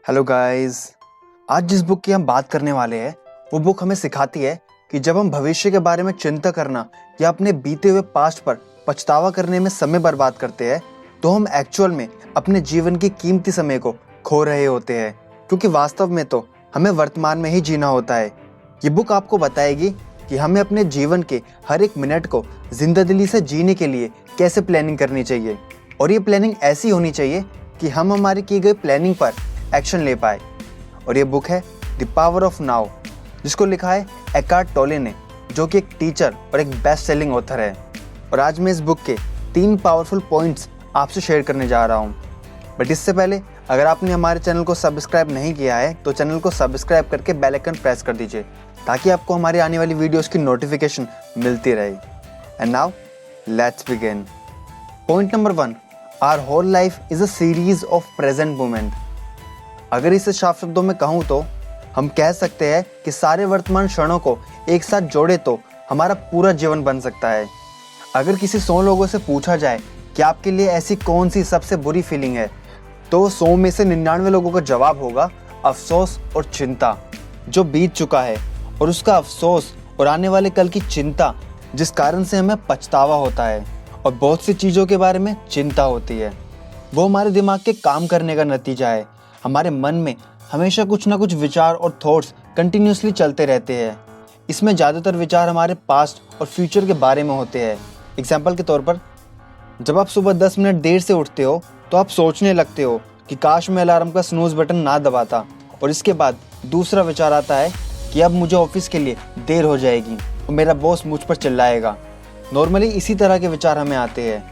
Hello guys. आज जिस book की हम बात करने वाले हैं वो बुक हमें सिखाती है कि जब हम भविष्य के बारे में चिंता करना या अपने बीते हुए पास्ट पर पछतावा करने में समय बर्बाद करते हैं तो हम एक्चुअल में अपने जीवन की कीमती समय को खो रहे होते हैं, क्योंकि वास्तव में तो हमें वर्तमान में ही जीना होता है। ये बुक आपको बताएगी कि हमें अपने जीवन के हर एक मिनट को जिंदादिली से जीने के लिए कैसे प्लानिंग करनी चाहिए, और ये प्लानिंग ऐसी होनी चाहिए कि हम हमारी की गई प्लानिंग पर एक्शन ले पाए। और ये बुक है द पावर ऑफ नाउ, जिसको लिखा है एकार्ट टोले ने, जो कि एक टीचर और एक बेस्ट सेलिंग ऑथर है। और आज मैं इस बुक के 3 पावरफुल पॉइंट्स आपसे शेयर करने जा रहा हूँ। बट इससे पहले अगर आपने हमारे चैनल को सब्सक्राइब नहीं किया है तो चैनल को सब्सक्राइब करके बेल आइकन प्रेस कर दीजिए, ताकि आपको हमारी आने वाली वीडियोस की नोटिफिकेशन मिलती रहे। And now let's begin. Point number 1, our whole life is a series of present moment. अगर इसे साफ शब्दों में कहूँ तो हम कह सकते हैं कि सारे वर्तमान क्षणों को एक साथ जोड़े तो हमारा पूरा जीवन बन सकता है। अगर किसी 100 लोगों से पूछा जाए कि आपके लिए ऐसी कौन सी सबसे बुरी फीलिंग है, तो 100 में से 99 लोगों का जवाब होगा अफसोस और चिंता, जो बीत चुका है, और उसका अफसोस और आने वाले कल की चिंता, जिस कारण से हमें पछतावा होता है और बहुत सी चीज़ों के बारे में चिंता होती है। वो हमारे दिमाग के काम करने का नतीजा है। हमारे मन में हमेशा कुछ ना कुछ विचार और थॉट्स कंटिन्यूसली चलते रहते हैं। इसमें ज़्यादातर विचार हमारे पास्ट और फ्यूचर के बारे में होते हैं। एग्जाम्पल के तौर पर, जब आप सुबह 10 मिनट देर से उठते हो तो आप सोचने लगते हो कि काश मैं अलार्म का स्नूज बटन ना दबाता, और इसके बाद दूसरा विचार आता है कि अब मुझे ऑफिस के लिए देर हो जाएगी और मेरा बॉस मुझ पर चिल्लाएगा। नॉर्मली इसी तरह के विचार हमें आते हैं।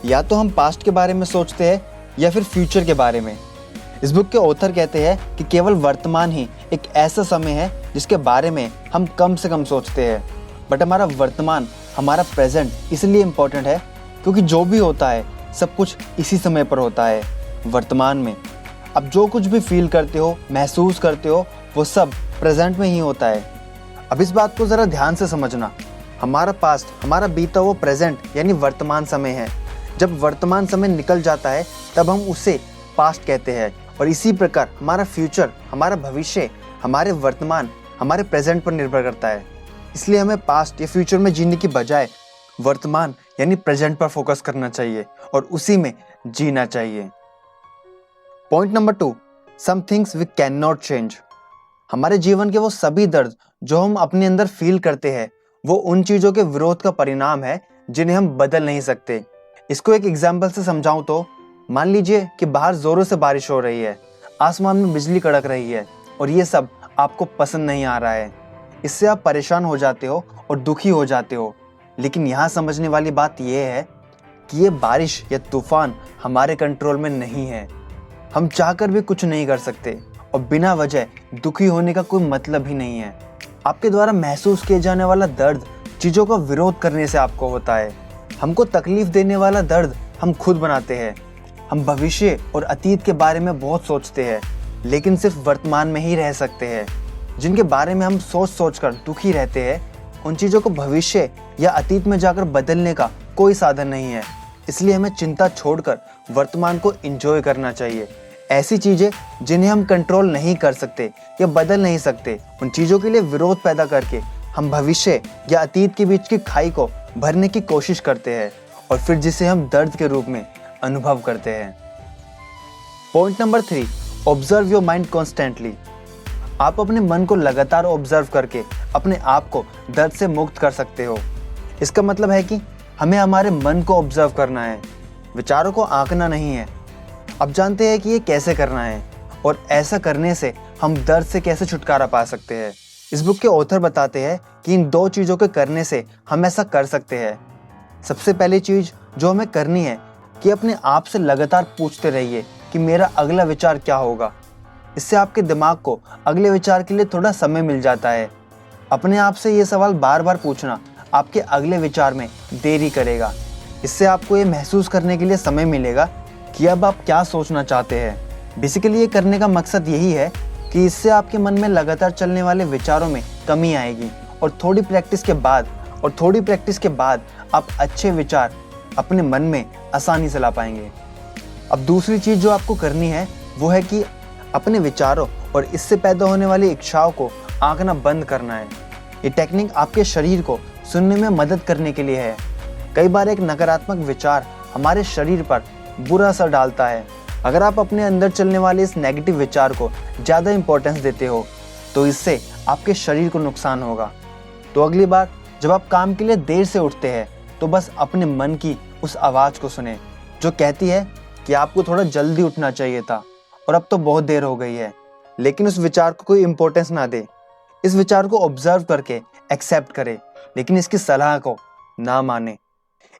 या तो हम पास्ट के बारे में सोचते हैं या फिर फ्यूचर के बारे में। इस बुक के ऑथर कहते हैं कि केवल वर्तमान ही एक ऐसा समय है जिसके बारे में हम कम से कम सोचते हैं। बट हमारा वर्तमान, हमारा प्रेजेंट इसलिए इम्पोर्टेंट है क्योंकि जो भी होता है सब कुछ इसी समय पर होता है, वर्तमान में। अब जो कुछ भी फील करते हो, महसूस करते हो, वो सब प्रेजेंट में ही होता है। अब इस बात को ज़रा ध्यान से समझना। हमारा पास्ट, हमारा बीता वो प्रेजेंट यानी वर्तमान समय है। जब वर्तमान समय निकल जाता है तब हम उसे पास्ट कहते हैं, और इसी प्रकार हमारा फ्यूचर, हमारा भविष्य, हमारे वर्तमान, हमारे प्रेजेंट पर निर्भर करता है। इसलिए हमें पास्ट या फ्यूचर में जीने की बजाय वर्तमान यानी प्रेजेंट पर फोकस करना चाहिए और उसी में जीना चाहिए। Point number 2, some things we can not change. हमारे जीवन के वो सभी दर्द जो हम अपने अंदर फील करते हैं वो उन चीज़ों के विरोध का परिणाम है जिन्हें हम बदल नहीं सकते। इसको एक एग्जाम्पल से समझाऊं तो, मान लीजिए कि बाहर जोरों से बारिश हो रही है, आसमान में बिजली कड़क रही है, और ये सब आपको पसंद नहीं आ रहा है। इससे आप परेशान हो जाते हो और दुखी हो जाते हो। लेकिन यहाँ समझने वाली बात यह है कि ये बारिश या तूफान हमारे कंट्रोल में नहीं है। हम चाहकर भी कुछ नहीं कर सकते, और बिना वजह दुखी होने का कोई मतलब ही नहीं है। आपके द्वारा महसूस किए जाने वाला दर्द चीज़ों का विरोध करने से आपको होता है। हमको तकलीफ देने वाला दर्द हम खुद बनाते हैं। हम भविष्य और अतीत के बारे में बहुत सोचते हैं, लेकिन सिर्फ वर्तमान में ही रह सकते हैं। जिनके बारे में हम सोच कर दुखी रहते हैं, उन चीज़ों को भविष्य या अतीत में जाकर बदलने का कोई साधन नहीं है। इसलिए हमें चिंता छोड़कर वर्तमान को एंजॉय करना चाहिए। ऐसी चीज़ें जिन्हें हम कंट्रोल नहीं कर सकते या बदल नहीं सकते, उन चीज़ों के लिए विरोध पैदा करके हम भविष्य या अतीत के बीच की खाई को भरने की कोशिश करते हैं, और फिर जिसे हम दर्द के रूप में अनुभव करते हैं। Point number 3, observe your mind constantly. आप अपने मन को लगातार ऑब्जर्व करके अपने आप को दर्द से मुक्त कर सकते हो। इसका मतलब है कि हमें हमारे मन को ऑब्जर्व करना है, विचारों को आंकना नहीं है। अब जानते हैं कि ये कैसे करना है, और ऐसा करने से हम दर्द से कैसे छुटकारा पा सकते हैं। इस बुक के ऑथर बताते हैं कि इन 2 चीज़ों के करने से हम ऐसा कर सकते हैं। सबसे पहली चीज़ जो हमें करनी है कि अपने आप से लगातार पूछते रहिए कि मेरा अगला विचार क्या होगा। इससे आपके दिमाग को अगले विचार के लिए थोड़ा समय मिल जाता है। अपने आप से ये सवाल बार बार पूछना आपके अगले विचार में देरी करेगा। इससे आपको ये महसूस करने के लिए समय मिलेगा कि अब आप क्या सोचना चाहते हैं। बेसिकली ये करने का मकसद यही है कि इससे आपके मन में लगातार चलने वाले विचारों में कमी आएगी, और थोड़ी प्रैक्टिस के बाद आप अच्छे विचार अपने मन में आसानी से ला पाएंगे। अब दूसरी चीज़ जो आपको करनी है वो है कि अपने विचारों और इससे पैदा होने वाली इच्छाओं को आंकना बंद करना है। ये टेक्निक आपके शरीर को सुनने में मदद करने के लिए है। कई बार एक नकारात्मक विचार हमारे शरीर पर बुरा असर डालता है। अगर आप अपने अंदर चलने वाले इस नेगेटिव विचार को ज़्यादा इंपॉर्टेंस देते हो तो इससे आपके शरीर को नुकसान होगा। तो अगली बार जब आप काम के लिए देर से उठते हैं तो बस अपने मन की उस आवाज़ को सुने जो कहती है कि आपको थोड़ा जल्दी उठना चाहिए था और अब तो बहुत देर हो गई है। लेकिन उस विचार को कोई इंपॉर्टेंस ना दे। इस विचार को ऑब्जर्व करके एक्सेप्ट करे, लेकिन इसकी सलाह को ना माने।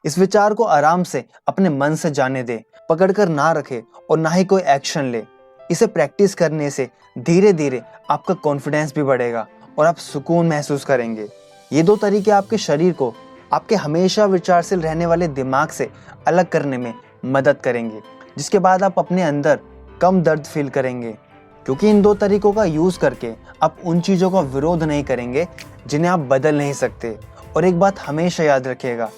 इस विचार को आराम से अपने मन से जाने दे, पकड़कर ना रखे और ना ही कोई एक्शन ले। इसे प्रैक्टिस करने से धीरे धीरे आपका कॉन्फिडेंस भी बढ़ेगा और आप सुकून महसूस करेंगे। ये 2 तरीके आपके शरीर को आपके हमेशा विचारशील रहने वाले दिमाग से अलग करने में मदद करेंगे, जिसके बाद आप अपने अंदर कम दर्द फील करेंगे, क्योंकि इन 2 तरीकों का यूज़ करके आप उन चीज़ों का विरोध नहीं करेंगे जिन्हें आप बदल नहीं सकते। और एक बात हमेशा याद रखिएगा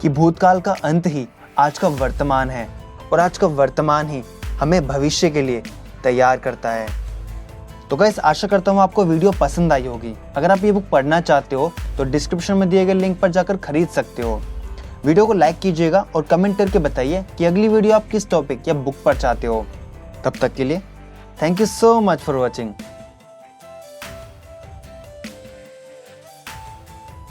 कि भूतकाल का अंत ही आज का वर्तमान है और आज का वर्तमान ही हमें भविष्य के लिए तैयार करता है। तो गाइस, आशा करता हूँ आपको वीडियो पसंद आई होगी। अगर आप ये बुक पढ़ना चाहते हो तो डिस्क्रिप्शन में दिए गए लिंक पर जाकर खरीद सकते हो। वीडियो को लाइक कीजिएगा और कमेंट करके बताइए कि अगली वीडियो आप किस टॉपिक या बुक पर चाहते हो। तब तक के लिए thank you so much for watching.